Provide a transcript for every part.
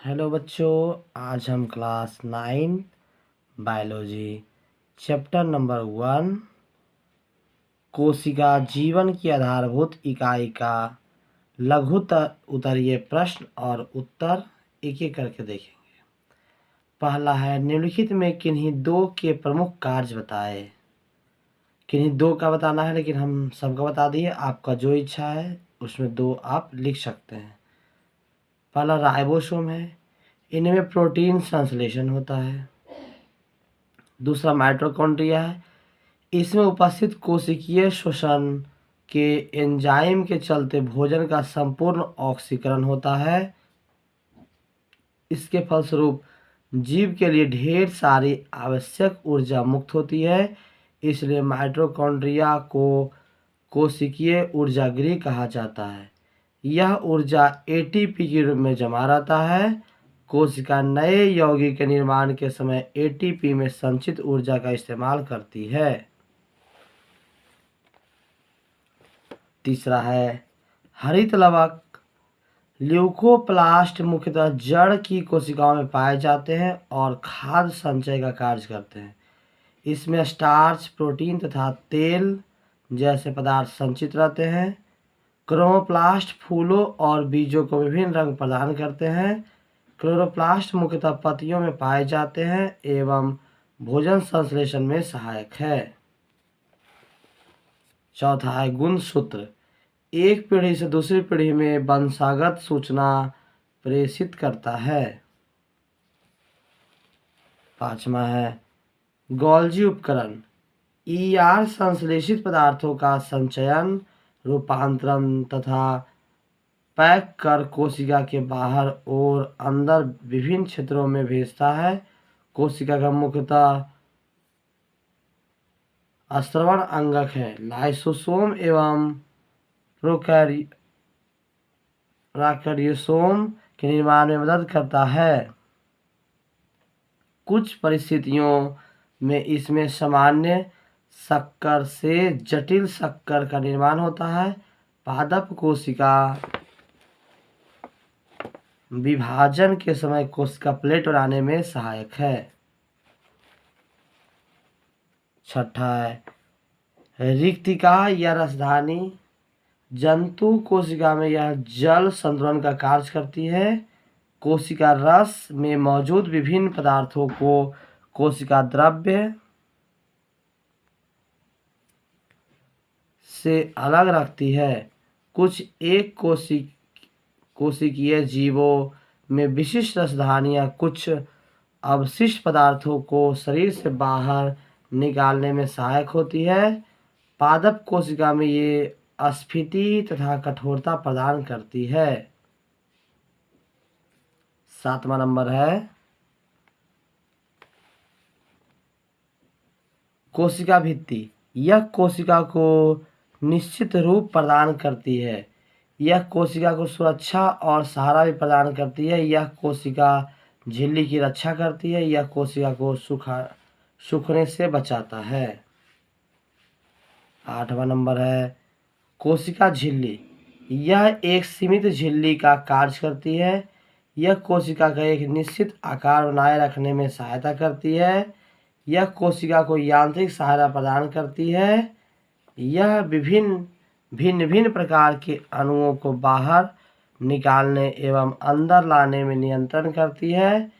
Hello बच्चों, आज हम क्लास 9 बायोलॉजी चैप्टर नंबर 1 कोशिका जीवन की आधारभूत इकाई का लघुतर उत्तरीय प्रश्न और उत्तर एक एक करके देखेंगे। पहला है, निम्नलिखित में किन्हीं दो के प्रमुख कार्य बताए। किन्हीं दो का बताना है, लेकिन हम सबका बता दिए। आपका जो इच्छा है उसमें दो आप लिख सकते हैं। पहला राइबोसोम है, इनमें प्रोटीन संश्लेषण होता है। दूसरा माइटोकॉन्ड्रिया है, इसमें उपस्थित कोशिकीय श्वसन के एंजाइम के चलते भोजन का संपूर्ण ऑक्सीकरण होता है। इसके फलस्वरूप जीव के लिए ढेर सारी आवश्यक ऊर्जा मुक्त होती है, इसलिए माइटोकॉन्ड्रिया को कोशिकीय ऊर्जागृह कहा जाता है। यह ऊर्जा एटीपी के रूप में जमा रहता है। कोशिका नए यौगिक के निर्माण के समय एटीपी में संचित ऊर्जा का इस्तेमाल करती है। तीसरा है, हरित लवक ल्यूकोप्लास्ट मुख्यतः जड़ की कोशिकाओं में पाए जाते हैं और खाद्य संचय का कार्य करते हैं। इसमें स्टार्च, प्रोटीन तथा तेल जैसे पदार्थ संचित रहते हैं। क्रोमोप्लास्ट फूलों और बीजों को विभिन्न रंग प्रदान करते हैं। क्लोरोप्लास्ट मुख्यतः पत्तियों में पाए जाते हैं एवं भोजन संश्लेषण में सहायक है। चौथा है, गुणसूत्र एक पीढ़ी से दूसरी पीढ़ी में वंशागत सूचना प्रेषित करता है। पांचवा है, गोल्जी उपकरण ईआर संश्लेषित पदार्थों का संचयन, रूपांतरण तथा पैक कर कोशिका के बाहर और अंदर विभिन्न क्षेत्रों में भेजता है। कोशिका का मुख्यतः अश्रवण अंगक है। लाइसोसोम एवं प्रोकैरियोसोम के निर्माण में मदद करता है। कुछ परिस्थितियों में इसमें सामान्य शक्कर से जटिल शक्कर का निर्माण होता है। पादप कोशिका विभाजन के समय कोशिका प्लेट बनाने में सहायक है। छठा है, रिक्तिका या रसधानी जंतु कोशिका में यह जल संतुलन का कार्य करती है। कोशिका रस में मौजूद विभिन्न पदार्थों को कोशिका द्रव्य से अलग रखती है। कुछ एक कोशिकीय जीवों में विशिष्ट रसधानियाँ कुछ अवशिष्ट पदार्थों को शरीर से बाहर निकालने में सहायक होती है। पादप कोशिका में ये स्फीति तथा कठोरता प्रदान करती है। सातवां नंबर है, कोशिका भित्ति यह कोशिका को निश्चित रूप प्रदान करती है। यह कोशिका को सुरक्षा और सहारा भी प्रदान करती है। यह कोशिका झिल्ली की रक्षा करती है। यह कोशिका को सूखने से बचाता है। आठवां नंबर है, कोशिका झिल्ली यह एक सीमित झिल्ली का कार्य करती है। यह कोशिका का एक निश्चित आकार बनाए रखने में सहायता करती है। यह कोशिका को यांत्रिक सहायता प्रदान करती है। यह भिन्न भिन्न प्रकार के अणुओं को बाहर निकालने एवं अंदर लाने में नियंत्रण करती है।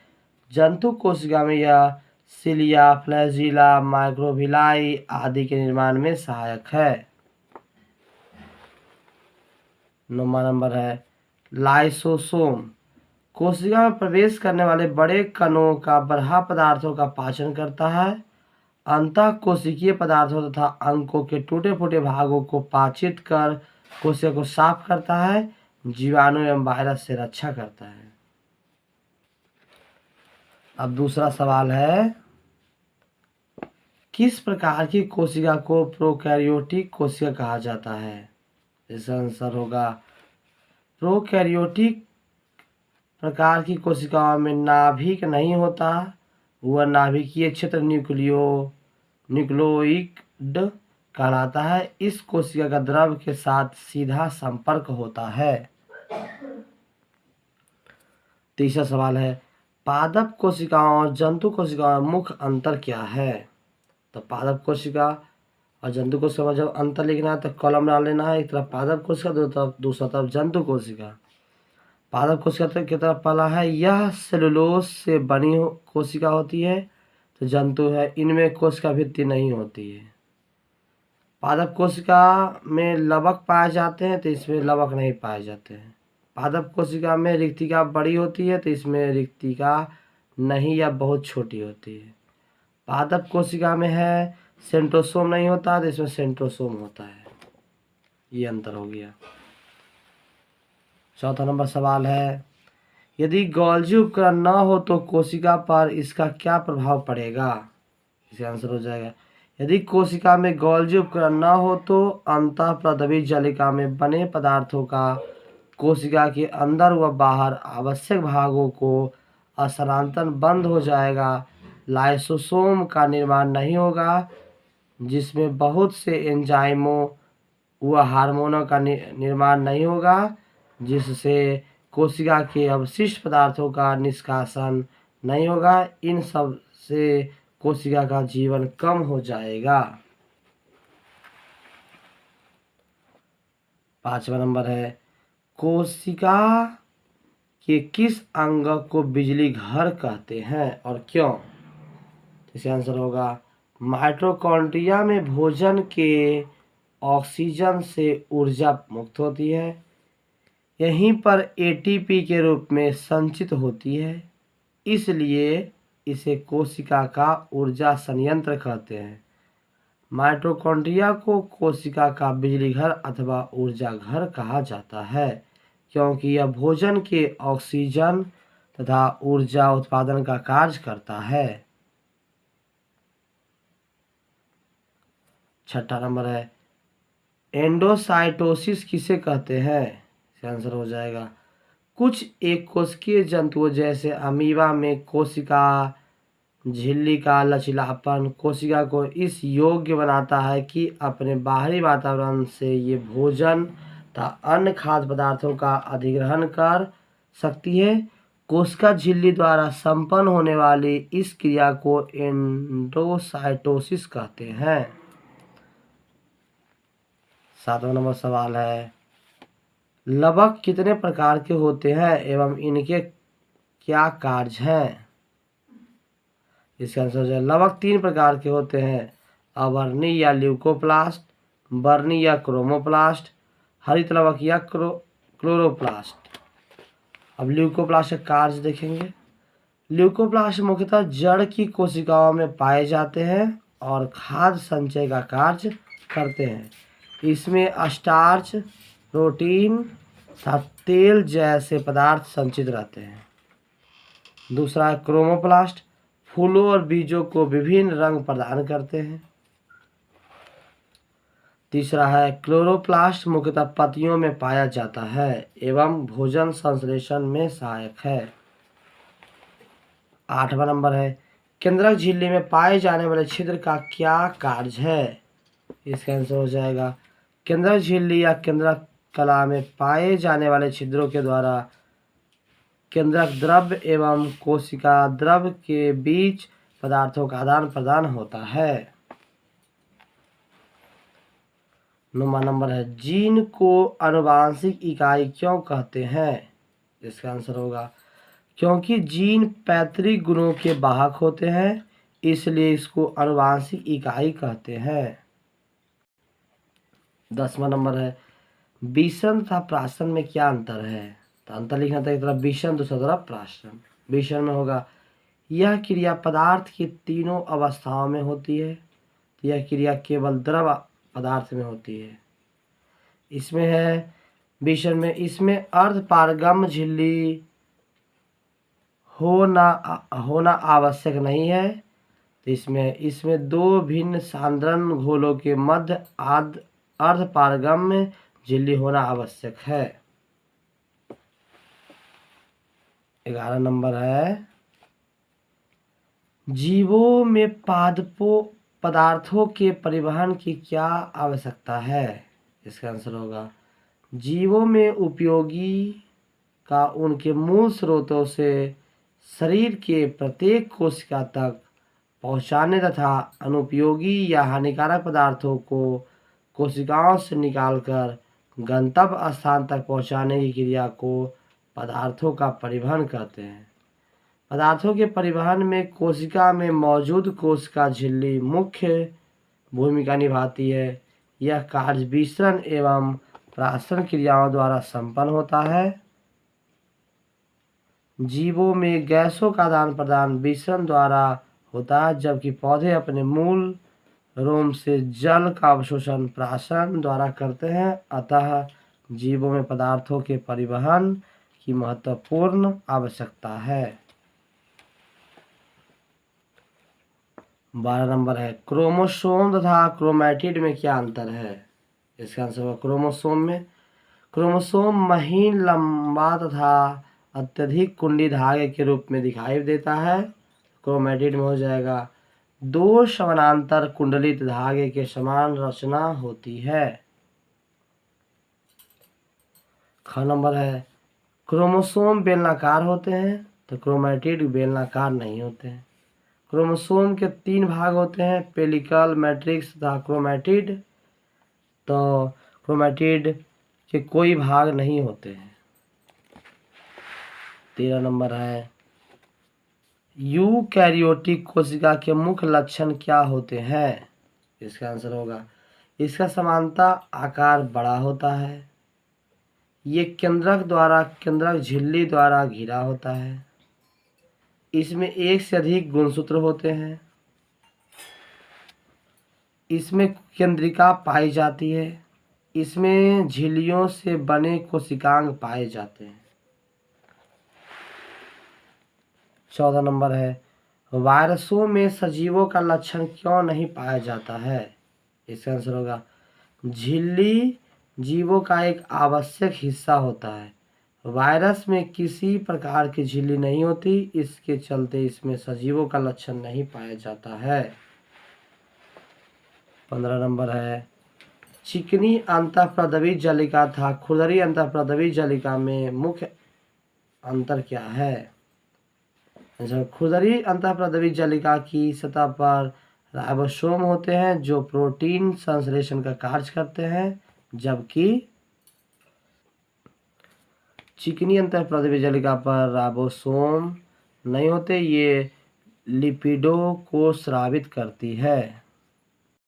जंतु कोशिका में यह सिलिया, फ्लैजिला, माइक्रोविलाई आदि के निर्माण में सहायक है। 9वां नंबर है, लाइसोसोम कोशिका में प्रवेश करने वाले बड़े कणों का बरहा पदार्थों का पाचन करता है। अंतः कोशिकीय पदार्थों तथा अंगों के टूटे फूटे भागों को पाचित कर कोशिका को साफ करता है। जीवाणु एवं वायरस से रक्षा करता है। अब दूसरा सवाल है, किस प्रकार की कोशिका को प्रोकैरियोटिक कोशिका कहा जाता है? इसका आंसर होगा, प्रोकैरियोटिक प्रकार की कोशिकाओं में नाभिक नहीं होता। वह नाभिकीय क्षेत्र न्यूक्लियोइड कहलाता है। इस कोशिका का द्रव के साथ सीधा संपर्क होता है। तीसरा सवाल है पादप कोशिकाओं और जंतु कोशिकाओं में मुख्य अंतर क्या है। तो पादप कोशिका और जंतु कोशिका में जब अंतर लिखना है तो कॉलम डाल लेना है, एक तरफ पादप कोशिका दूसरा तरफ जंतु कोशिका। पादप कोशिका की तरफ पहला है यह सेलुलोज से बनी कोशिका होती है, तो जंतु है इनमें कोशिका भित्ति नहीं होती है। पादप कोशिका में लवक पाए जाते हैं, तो इसमें लवक नहीं पाए जाते हैं। पादप कोशिका में रिक्तिका बड़ी होती है, तो इसमें रिक्तिका नहीं या बहुत छोटी होती है। पादप कोशिका में है सेंट्रोसोम नहीं होता, तो इसमें सेंट्रोसोम होता है। ये अंतर हो गया। चौथा नंबर सवाल है यदि गोल्जी उपकरण न हो तो कोशिका पर इसका क्या प्रभाव पड़ेगा। इसका आंसर हो जाएगा यदि कोशिका में गोल्जी उपकरण न हो तो अंतःप्रदवी जालिका में बने पदार्थों का कोशिका के अंदर व बाहर आवश्यक भागों को स्थानांतरण बंद हो जाएगा। लाइसोसोम का निर्माण नहीं होगा, जिसमें बहुत से एंजाइमों व हार्मोनों का निर्माण नहीं होगा, जिससे कोशिका के अवशिष्ट पदार्थों का निष्कासन नहीं होगा। इन सब से कोशिका का जीवन कम हो जाएगा। पांचवा नंबर है कोशिका के किस अंग को बिजली घर कहते हैं और क्यों। इसका आंसर होगा माइटोकॉन्ड्रिया में भोजन के ऑक्सीजन से ऊर्जा मुक्त होती है, यहीं पर एटीपी के रूप में संचित होती है, इसलिए इसे कोशिका का ऊर्जा संयंत्र कहते हैं। माइटोकॉन्ड्रिया को कोशिका का बिजली घर अथवा ऊर्जा घर कहा जाता है, क्योंकि यह भोजन के ऑक्सीजन तथा ऊर्जा उत्पादन का कार्य करता है। छठा नंबर है एंडोसाइटोसिस किसे कहते हैं। इसका आंसर हो जाएगा कुछ एक कोशिकीय जंतुओं जैसे अमीबा में कोशिका झिल्ली का लचीलापन कोशिका को इस योग्य बनाता है कि अपने बाहरी वातावरण से ये भोजन तथा अन्य खाद्य पदार्थों का अधिग्रहण कर सकती है। कोशिका झिल्ली द्वारा संपन्न होने वाली इस क्रिया को एंडोसाइटोसिस कहते हैं। सातवां नंबर सवाल है लवक कितने प्रकार के होते हैं एवं इनके क्या कार्य हैं। इसका आंसर है लवक 3 प्रकार के होते हैं, अवर्णी या ल्यूकोप्लास्ट, वर्णी या क्रोमोप्लास्ट, हरित लवक या क्लोरोप्लास्ट। अब ल्यूकोप्लास्ट का कार्य देखेंगे। ल्यूकोप्लास्ट मुख्यतः जड़ की कोशिकाओं में पाए जाते हैं और खाद्य संचय का कार्य करते हैं। इसमें स्टार्च, प्रोटीन तथा तेल जैसे पदार्थ संचित रहते हैं। दूसरा है क्रोमोप्लास्ट, फूलों और बीजों को विभिन्न रंग प्रदान करते हैं। तीसरा है क्लोरोप्लास्ट, मुख्यतः पत्तियों में पाया जाता है एवं भोजन संश्लेषण में सहायक है। आठवां नंबर है केंद्रक झिल्ली में पाए जाने वाले छिद्र का क्या कार्य है। इसका आंसर हो जाएगा केंद्रक झिल्ली या केंद्रक कला में पाए जाने वाले छिद्रों के द्वारा केंद्रक द्रव्य एवं कोशिका द्रव्य के बीच पदार्थों का आदान प्रदान होता है। 9वां नंबर है जीन को आनुवांशिक इकाई क्यों कहते हैं। इसका आंसर होगा क्योंकि जीन पैतृक गुणों के वाहक होते हैं, इसलिए इसको आनुवांशिक इकाई कहते हैं। 10वां नंबर है विषम तथा प्राशन में क्या अंतर है। तो अंतर लिखना था, एक तरफ विषम दूसरा तरफ प्राशन। विषम में होगा यह क्रिया पदार्थ की तीनों अवस्थाओं में होती है, तो यह क्रिया केवल द्रव पदार्थ में होती है। इसमें है विषम में इसमें अर्धपारगम्य झिल्ली होना आवश्यक नहीं है, तो इसमें 2 भिन्न सांद्रण घोलों के मध्य अर्धपारगम्य झिल्ली होना आवश्यक है। 11 नंबर है जीवों में पदार्थों के परिवहन की क्या आवश्यकता है। इसका आंसर होगा जीवों में उपयोगी का उनके मूल स्रोतों से शरीर के प्रत्येक कोशिका तक पहुँचाने तथा अनुपयोगी या हानिकारक पदार्थों को कोशिकाओं से निकालकर गंतव्य स्थान तक पहुँचाने की क्रिया को पदार्थों का परिवहन कहते हैं। पदार्थों के परिवहन में कोशिका में मौजूद कोशिका झिल्ली मुख्य भूमिका निभाती है। यह कार्य विसरण एवं प्राशन क्रियाओं द्वारा संपन्न होता है। जीवों में गैसों का आदान प्रदान विसरण द्वारा होता है, जबकि पौधे अपने मूल रोम से जल का अवशोषण प्राशन द्वारा करते हैं। अतः जीवों में पदार्थों के परिवहन की महत्वपूर्ण आवश्यकता है। 12 नंबर है, क्रोमोसोम तथा क्रोमैटिड में क्या अंतर है? इसका आंसर होगा क्रोमोसोम में क्रोमोसोम महीन, लंबा तथा अत्यधिक कुंडी धागे के रूप में दिखाई देता है। क्रोमैटिड में हो जाएगा दो समानांतर कुंडलित धागे के समान रचना होती है। ख नंबर है, क्रोमोसोम बेलनाकार होते हैं तो क्रोमैटिड बेलनाकार नहीं होते हैं। क्रोमोसोम के 3 भाग होते हैं, पेलिकल, मैट्रिक्स तथा क्रोमैटिड। तो क्रोमैटिड के कोई भाग नहीं होते हैं। 13 नंबर है, यूकैरियोटिक कोशिका के मुख्य लक्षण क्या होते हैं? इसका आंसर होगा इसका समानता आकार बड़ा होता है। ये केंद्रक झिल्ली द्वारा घिरा होता है। इसमें एक से अधिक गुणसूत्र होते हैं। इसमें केंद्रिका पाई जाती है। इसमें झिल्लियों से बने कोशिकांग पाए जाते हैं। 14 नंबर है, वायरसों में सजीवों का लक्षण क्यों नहीं पाया जाता है? इसका आंसर होगा झिल्ली जीवों का एक आवश्यक हिस्सा होता है। वायरस में किसी प्रकार की झिल्ली नहीं होती, इसके चलते इसमें सजीवों का लक्षण नहीं पाया जाता है। 15 नंबर है, चिकनी अंतःप्रदवी जलिका तथा खुरदरी अंतःप्रदवी जलिका में मुख्य अंतर क्या है? खुरदरी अंतःप्रदवी जलिका की सतह पर राइबोसोम होते हैं जो प्रोटीन संश्लेषण का कार्य करते हैं, जबकि चिकनी अंतःप्रदवी जलिका पर राइबोसोम नहीं होते, ये लिपिडों को स्रावित करती है।